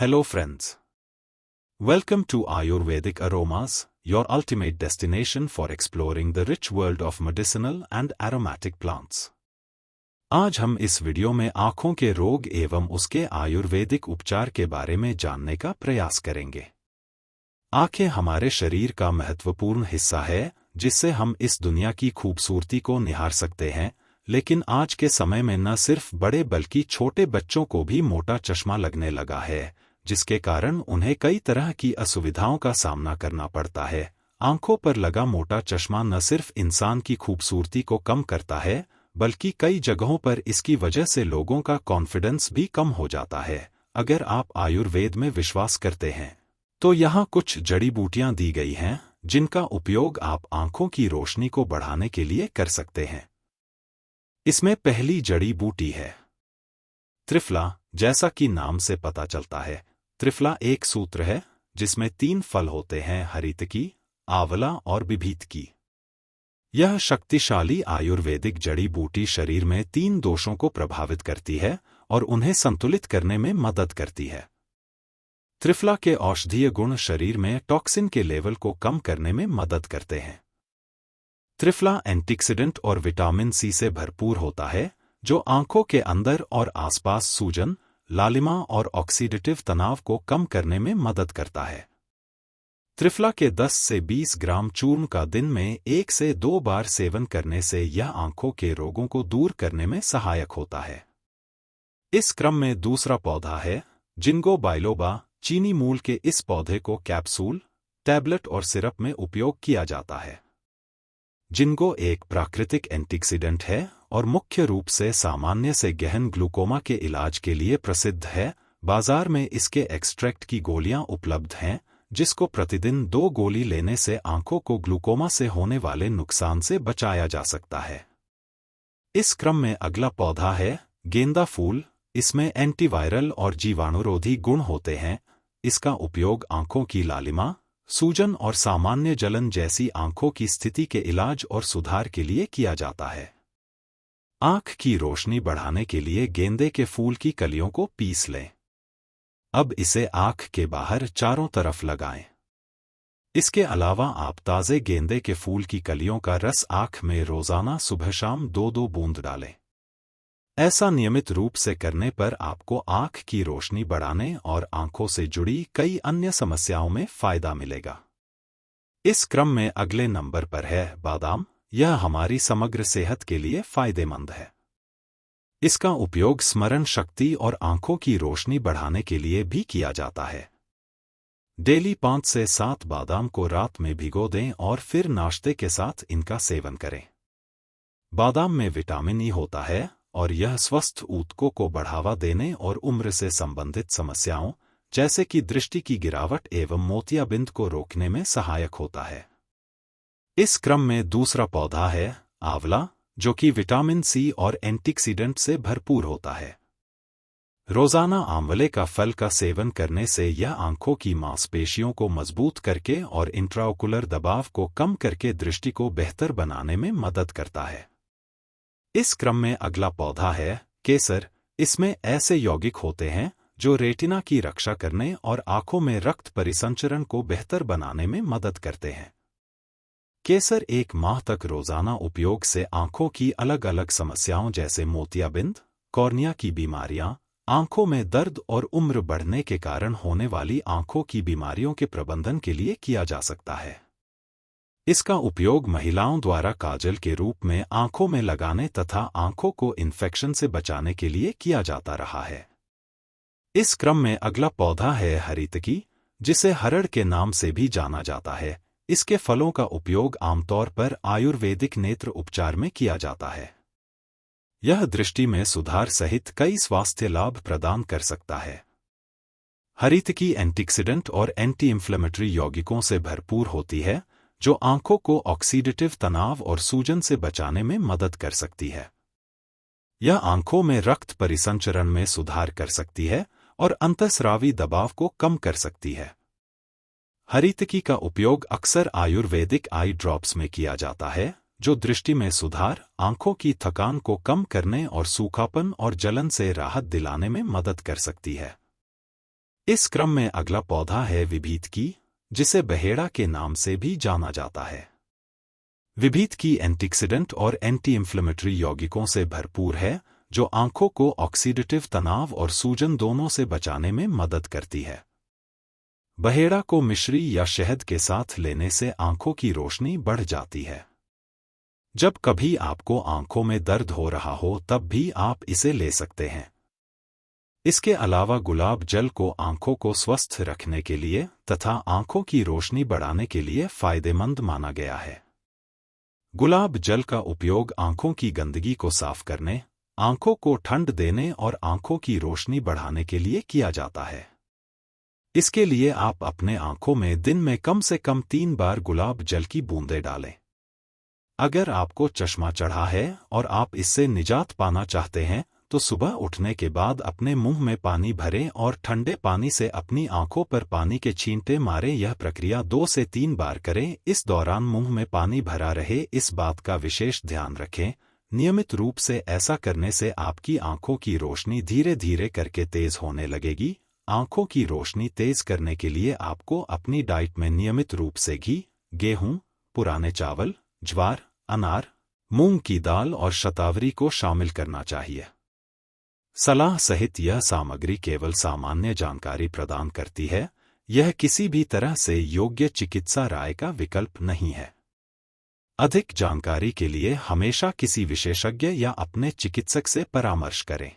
Hello friends. Welcome to Ayurvedic Aromas, your ultimate destination for exploring the rich world of medicinal and aromatic plants. आज हम इस video में आँखों के रोग एवं उसके आयुर्वेदिक उपचार के बारे में जानने का प्रयास करेंगे। आँखें हमारे शरीर का महत्वपूर्ण हिस्सा है जिससे हम इस दुनिया की खूबसूरती को निहार सकते हैं, लेकिन आज के समय में न सिर्फ बड़े बल्कि छोटे बच्चों को भी मोटा चश्मा लगने लगा है, जिसके कारण उन्हें कई तरह की असुविधाओं का सामना करना पड़ता है। आंखों पर लगा मोटा चश्मा न सिर्फ इंसान की खूबसूरती को कम करता है, बल्कि कई जगहों पर इसकी वजह से लोगों का कॉन्फिडेंस भी कम हो जाता है। अगर आप आयुर्वेद में विश्वास करते हैं, तो यहाँ कुछ जड़ी बूटियाँ दी गई हैं, जिनका उपयोग आप आंखों की रोशनी को बढ़ाने के लिए कर सकते हैं। इसमें पहली जड़ी बूटी है त्रिफला। जैसा कि नाम से पता चलता है, त्रिफला एक सूत्र है जिसमें 3 फल होते हैं: हरितकी, आंवला और बिभीतकी। यह शक्तिशाली आयुर्वेदिक जड़ी बूटी शरीर में 3 दोषों को प्रभावित करती है और उन्हें संतुलित करने में मदद करती है। त्रिफला के औषधीय गुण शरीर में टॉक्सिन के लेवल को कम करने में मदद करते हैं। त्रिफला एंटीऑक्सीडेंट और विटामिन सी से भरपूर होता है, जो आंखों के अंदर और आसपास सूजन, लालिमा और ऑक्सीडेटिव तनाव को कम करने में मदद करता है। त्रिफला के 10 से 20 ग्राम चूर्ण का दिन में 1 से 2 बार सेवन करने से यह आंखों के रोगों को दूर करने में सहायक होता है। इस क्रम में दूसरा पौधा है जिंगो बाइलोबा। चीनी मूल के इस पौधे को कैप्सूल, टैबलेट और सिरप में उपयोग किया जाता है। जिंगो एक प्राकृतिक एंटीऑक्सीडेंट है और मुख्य रूप से सामान्य से गहन ग्लूकोमा के इलाज के लिए प्रसिद्ध है। बाजार में इसके एक्सट्रैक्ट की गोलियां उपलब्ध हैं, जिसको प्रतिदिन 2 गोली लेने से आंखों को ग्लूकोमा से होने वाले नुकसान से बचाया जा सकता है। इस क्रम में अगला पौधा है गेंदा फूल। इसमें एंटीवायरल और जीवाणुरोधी गुण होते हैं। इसका उपयोग आंखों की लालिमा, सूजन और सामान्य जलन जैसी आंखों की स्थिति के इलाज और सुधार के लिए किया जाता है। आंख की रोशनी बढ़ाने के लिए गेंदे के फूल की कलियों को पीस लें। अब इसे आंख के बाहर चारों तरफ लगाएं। इसके अलावा आप ताजे गेंदे के फूल की कलियों का रस आंख में रोजाना सुबह शाम 2-2 बूंद डालें। ऐसा नियमित रूप से करने पर आपको आंख की रोशनी बढ़ाने और आंखों से जुड़ी कई अन्य समस्याओं में फायदा मिलेगा। इस क्रम में अगले नंबर पर है बादाम। यह हमारी समग्र सेहत के लिए फायदेमंद है। इसका उपयोग स्मरण शक्ति और आंखों की रोशनी बढ़ाने के लिए भी किया जाता है। डेली 5 से 7 बादाम को रात में भिगो दें और फिर नाश्ते के साथ इनका सेवन करें। बादाम में विटामिन ई होता है और यह स्वस्थ ऊतकों को बढ़ावा देने और उम्र से संबंधित समस्याओं जैसे कि दृष्टि की गिरावट एवं मोतियाबिंद को रोकने में सहायक होता है। इस क्रम में दूसरा पौधा है आंवला, जो कि विटामिन सी और एंटीऑक्सीडेंट से भरपूर होता है। रोजाना आंवले का फल का सेवन करने से यह आंखों की मांसपेशियों को मजबूत करके और इंट्राओकुलर दबाव को कम करके दृष्टि को बेहतर बनाने में मदद करता है। इस क्रम में अगला पौधा है केसर। इसमें ऐसे यौगिक होते हैं जो रेटिना की रक्षा करने और आंखों में रक्त परिसंचरण को बेहतर बनाने में मदद करते हैं। केसर 1 माह तक रोजाना उपयोग से आंखों की अलग अलग समस्याओं जैसे मोतियाबिंद, कॉर्निया की बीमारियां, आंखों में दर्द और उम्र बढ़ने के कारण होने वाली आंखों की बीमारियों के प्रबंधन के लिए किया जा सकता है। इसका उपयोग महिलाओं द्वारा काजल के रूप में आंखों में लगाने तथा आंखों को इन्फेक्शन से बचाने के लिए किया जाता रहा है। इस क्रम में अगला पौधा है हरितकी, जिसे हरड़ के नाम से भी जाना जाता है। इसके फलों का उपयोग आमतौर पर आयुर्वेदिक नेत्र उपचार में किया जाता है। यह दृष्टि में सुधार सहित कई स्वास्थ्य लाभ प्रदान कर सकता है। हरितकी एंटीऑक्सीडेंट और एंटी इंफ्लेमेटरी यौगिकों से भरपूर होती है, जो आंखों को ऑक्सीडेटिव तनाव और सूजन से बचाने में मदद कर सकती है। यह आंखों में रक्त परिसंचरण में सुधार कर सकती है और अंतःस्रावी दबाव को कम कर सकती है। हरितकी का उपयोग अक्सर आयुर्वेदिक आई ड्रॉप्स में किया जाता है, जो दृष्टि में सुधार, आंखों की थकान को कम करने और सूखापन और जलन से राहत दिलाने में मदद कर सकती है। इस क्रम में अगला पौधा है विभीतकी, जिसे बहेड़ा के नाम से भी जाना जाता है। विभीतकी एंटीऑक्सीडेंट और एंटी इंफ्लेमेटरी यौगिकों से भरपूर है, जो आंखों को ऑक्सीडेटिव तनाव और सूजन दोनों से बचाने में मदद करती है। बहेड़ा को मिश्री या शहद के साथ लेने से आंखों की रोशनी बढ़ जाती है। जब कभी आपको आंखों में दर्द हो रहा हो तब भी आप इसे ले सकते हैं। इसके अलावा गुलाब जल को आंखों को स्वस्थ रखने के लिए तथा आंखों की रोशनी बढ़ाने के लिए फायदेमंद माना गया है। गुलाब जल का उपयोग आंखों की गंदगी को साफ करने, आंखों को ठंड देने और आंखों की रोशनी बढ़ाने के लिए किया जाता है। इसके लिए आप अपने आंखों में दिन में कम से कम 3 बार गुलाब जल की बूंदें डालें। अगर आपको चश्मा चढ़ा है और आप इससे निजात पाना चाहते हैं तो सुबह उठने के बाद अपने मुंह में पानी भरें और ठंडे पानी से अपनी आंखों पर पानी के छींटे मारें। यह प्रक्रिया 2 से 3 बार करें। इस दौरान मुंह में पानी भरा रहे, इस बात का विशेष ध्यान रखें। नियमित रूप से ऐसा करने से आपकी आंखों की रोशनी धीरे धीरे करके तेज होने लगेगी। आंखों की रोशनी तेज करने के लिए आपको अपनी डाइट में नियमित रूप से घी, गेहूं, पुराने चावल, ज्वार, अनार, मूंग की दाल और शतावरी को शामिल करना चाहिए। सलाह सहित यह सामग्री केवल सामान्य जानकारी प्रदान करती है, यह किसी भी तरह से योग्य चिकित्सा राय का विकल्प नहीं है। अधिक जानकारी के लिए हमेशा किसी विशेषज्ञ या अपने चिकित्सक से परामर्श करें।